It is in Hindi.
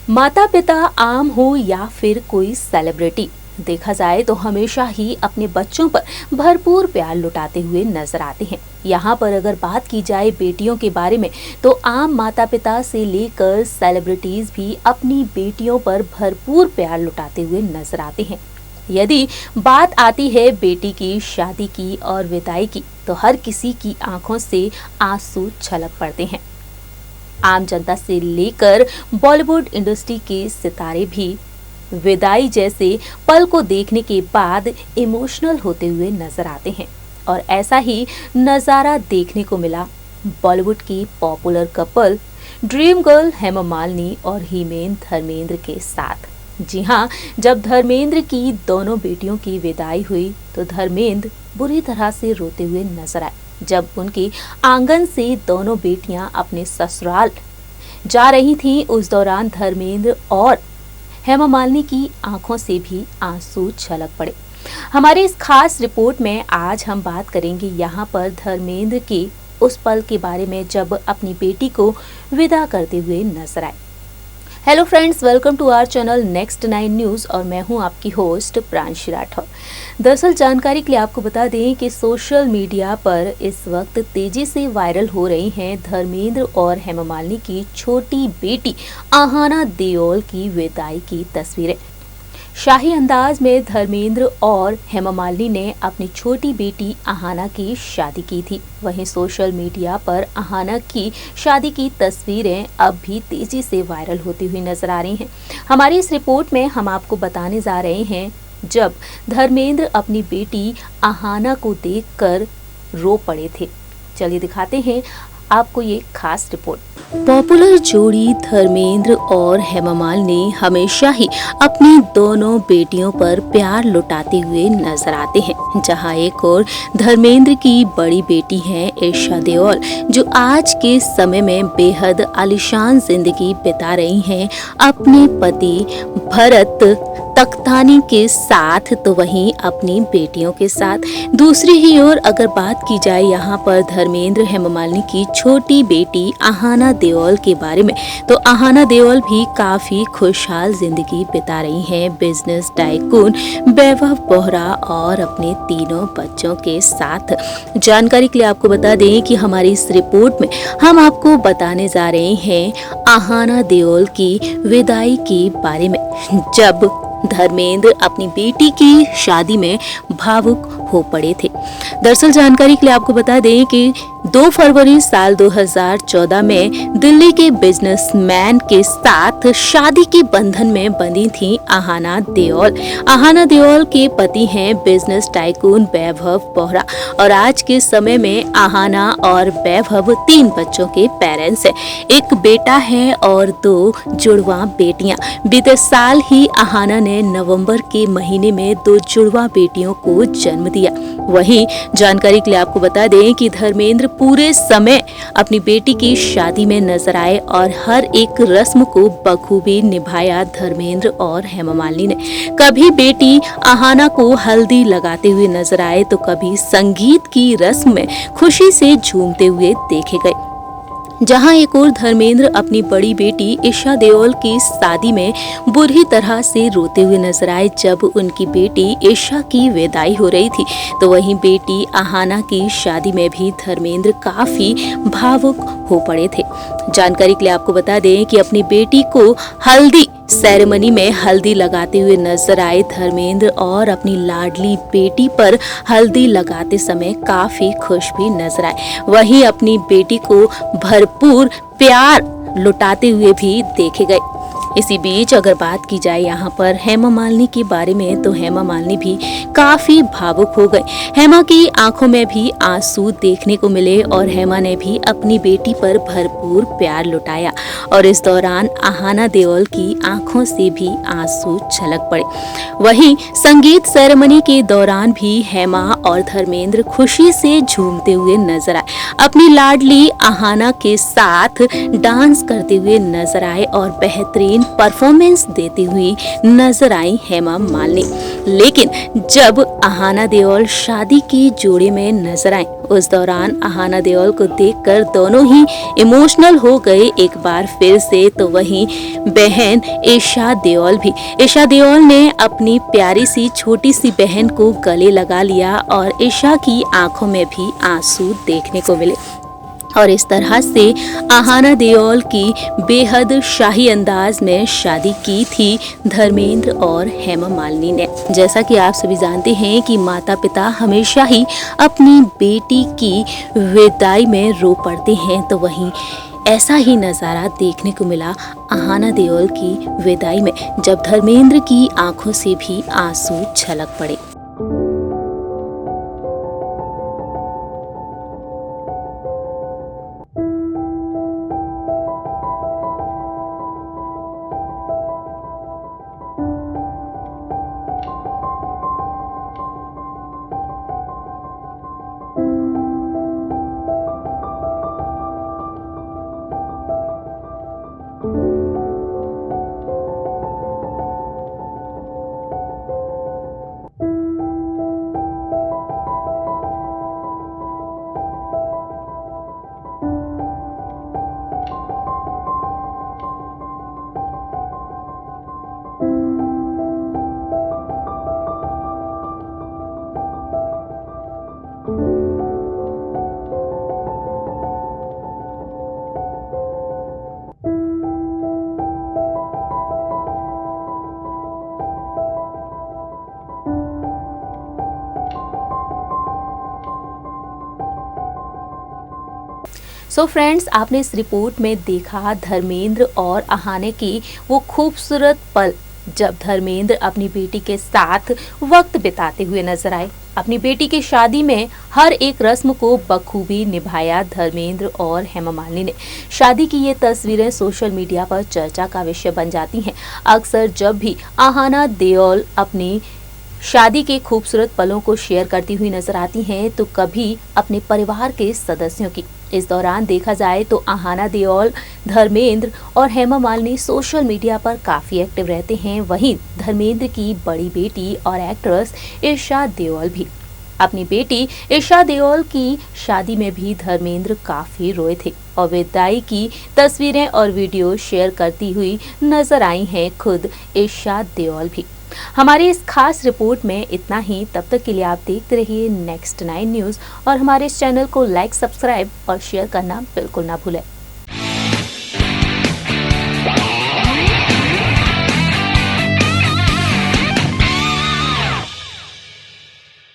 माता पिता आम हो या फिर कोई सेलिब्रिटी, देखा जाए तो हमेशा ही अपने बच्चों पर भरपूर प्यार लुटाते हुए नजर आते हैं। यहाँ पर अगर बात की जाए बेटियों के बारे में, तो आम माता पिता से लेकर सेलिब्रिटीज भी अपनी बेटियों पर भरपूर प्यार लुटाते हुए नजर आते हैं। यदि बात आती है बेटी की शादी की और विदाई की, तो हर किसी की आंखों से आंसू छलक पड़ते हैं। आम जनता से लेकर बॉलीवुड इंडस्ट्री के सितारे भी विदाई जैसे पल को देखने के बाद इमोशनल होते हुए नजर आते हैं। और ऐसा ही नजारा देखने को मिला बॉलीवुड की popular couple dream girl Hema Malini और हीमेन धर्मेंद्र के साथ। जी हाँ, जब धर्मेंद्र की दोनों बेटियों की विदाई हुई तो धर्मेंद्र बुरी तरह से रोते हुए नजर आए। जब उनके आंगन से दोनों बेटियां अपने ससुराल जा रही थीं, उस दौरान धर्मेंद्र और हेमा मालिनी की आंखों से भी आंसू छलक पड़े। हमारी इस खास रिपोर्ट में आज हम बात करेंगे यहाँ पर धर्मेंद्र के उस पल के बारे में जब अपनी बेटी को विदा करते हुए नजर आए। Hello friends, welcome to our channel next 9 news और मैं हूं आपकी होस्ट प्रांशी राठौर। दरअसल जानकारी के लिए आपको बता दें कि सोशल मीडिया पर इस वक्त तेजी से वायरल हो रही हैं धर्मेंद्र और हेमा मालिनी की छोटी बेटी आहाना देओल की विदाई की तस्वीरें। शाही अंदाज में धर्मेंद्र और हेमा मालिनी ने अपनी छोटी बेटी आहाना की शादी की थी। वहीं सोशल मीडिया पर आहाना की शादी की तस्वीरें अब भी तेजी से वायरल होती हुई नजर आ रही हैं। हमारी इस रिपोर्ट में हम आपको बताने जा रहे हैं जब धर्मेंद्र अपनी बेटी आहाना को देखकर रो पड़े थे। चलिए दिखाते हैं आपको ये खास रिपोर्ट। पॉपुलर जोड़ी धर्मेंद्र और हेमा मालिनी हमेशा ही अपनी दोनों बेटियों पर प्यार लुटाते हुए नजर आते हैं। जहां एक और धर्मेंद्र की बड़ी बेटी है ईशा देओल, जो आज के समय में बेहद आलीशान जिंदगी बिता रही हैं अपने पति भरत तख्तानी के साथ, तो वहीं अपनी बेटियों के साथ। दूसरी ही ओर अगर बात की जाए यहाँ पर धर्मेंद्र हेमा मालिनी की छोटी बेटी आहाना देओल के बारे में, तो आहाना देओल भी काफी खुशहाल जिंदगी बिता रही हैं बिजनेस टाइकून वैभव बोहरा और अपने तीनों बच्चों के साथ। जानकारी के लिए आपको बता दें कि हमारी इस रिपोर्ट में हम आपको बताने जा रहे हैं आहाना देओल की विदाई के बारे में, जब धर्मेंद्र अपनी बेटी की शादी में भावुक हो पड़े थे। दरअसल जानकारी के लिए आपको बता दें कि 2 फरवरी साल 2014 में दिल्ली के बिजनेसमैन के साथ शादी के बंधन में बंधी थी आहाना देओल। आहाना देओल के पति हैं बिजनेस टाइकून वैभव बोहरा और आज के समय में आहाना और वैभव 3 बच्चों के पेरेंट्स हैं। एक बेटा है और 2 जुड़वा बेटियां। बीते साल ही आहाना ने नवंबर के महीने में 2 जुड़वा बेटियों को जन्म दिया। वहीं जानकारी के लिए आपको बता दें कि धर्मेंद्र पूरे समय अपनी बेटी की शादी में नजर आए और हर एक रस्म को बखूबी निभाया धर्मेंद्र और हेमा मालिनी ने। कभी बेटी आहाना को हल्दी लगाते हुए नजर आए तो कभी संगीत की रस्म में खुशी से झूमते हुए देखे गए। जहां एक और धर्मेंद्र अपनी बड़ी बेटी ईशा देओल की शादी में बुरी तरह से रोते हुए नजर आए जब उनकी बेटी ईशा की विदाई हो रही थी, तो वहीं बेटी आहाना की शादी में भी धर्मेंद्र काफी भावुक हो पड़े थे। जानकारी के लिए आपको बता दें कि अपनी बेटी को हल्दी सेरेमनी में हल्दी लगाते हुए नजर आए धर्मेंद्र और अपनी लाडली बेटी पर हल्दी लगाते समय काफी खुश भी नजर आए। वहीं अपनी बेटी को भरपूर प्यार लुटाते हुए भी देखे गए। इसी बीच अगर बात की जाए यहाँ पर हेमा मालिनी के बारे में, तो हेमा मालिनी भी काफी भावुक हो गई। हेमा की आंखों में भी आंसू देखने को मिले और हेमा ने भी अपनी बेटी पर भरपूर प्यार लुटाया और इस दौरान आहाना देओल की आंखों से भी आंसू छलक पड़े। वहीं संगीत सेरेमनी के दौरान भी हेमा और धर्मेंद्र खुशी से झूमते हुए नजर आए, अपनी लाडली आहाना के साथ डांस करते हुए नजर आए और बेहतरीन परफॉर्मेंस देती हुई नजर आई हेमा मालिनी। लेकिन जब अहाना देओल शादी की जोड़ी में नजर आई, उस दौरान अहाना देओल को देखकर दोनों ही इमोशनल हो गए एक बार फिर से। तो वहीं बहन ईशा देओल भी। ईशा देओल ने अपनी प्यारी सी छोटी सी बहन को गले लगा लिया और ईशा की आंखों में भी आंसू देखने को मिले। और इस तरह से अहाना देओल की बेहद शाही अंदाज में शादी की थी धर्मेंद्र और हेमा मालिनी ने। जैसा कि आप सभी जानते हैं कि माता पिता हमेशा ही अपनी बेटी की विदाई में रो पड़ते हैं, तो वहीं ऐसा ही नज़ारा देखने को मिला अहाना देओल की विदाई में, जब धर्मेंद्र की आंखों से भी आंसू छलक पड़े। सो फ्रेंड्स, आपने इस रिपोर्ट में देखा धर्मेंद्र और अहाना की वो खूबसूरत पल, जब धर्मेंद्र अपनी बेटी के साथ वक्त बिताते हुए नजर आए। अपनी बेटी की शादी में हर एक रस्म को बखूबी निभाया धर्मेंद्र और हेमा मालिनी ने। शादी की ये तस्वीरें सोशल मीडिया पर चर्चा का विषय बन जाती हैं। अक्सर जब भी अहाना देओल अपनी शादी के खूबसूरत पलों को शेयर करती हुई नजर आती हैं, तो कभी अपने परिवार के सदस्यों की। इस दौरान देखा जाए तो अहाना देओल, धर्मेंद्र और हेमा मालिनी सोशल मीडिया पर काफी एक्टिव रहते हैं। वहीं धर्मेंद्र की बड़ी बेटी और एक्ट्रेस ईशा देओल भी। अपनी बेटी ईशा देओल की शादी में भी धर्मेंद्र काफी रोए थे और विदाई की तस्वीरें और वीडियो शेयर करती हुई नजर आई हैं खुद ईशा देओल भी। हमारी इस खास रिपोर्ट में इतना ही। तब तक के लिए आप देखते रहिए नेक्स्ट 9 न्यूज़ और हमारे इस चैनल को लाइक, सब्सक्राइब और शेयर करना बिल्कुल ना भूलें।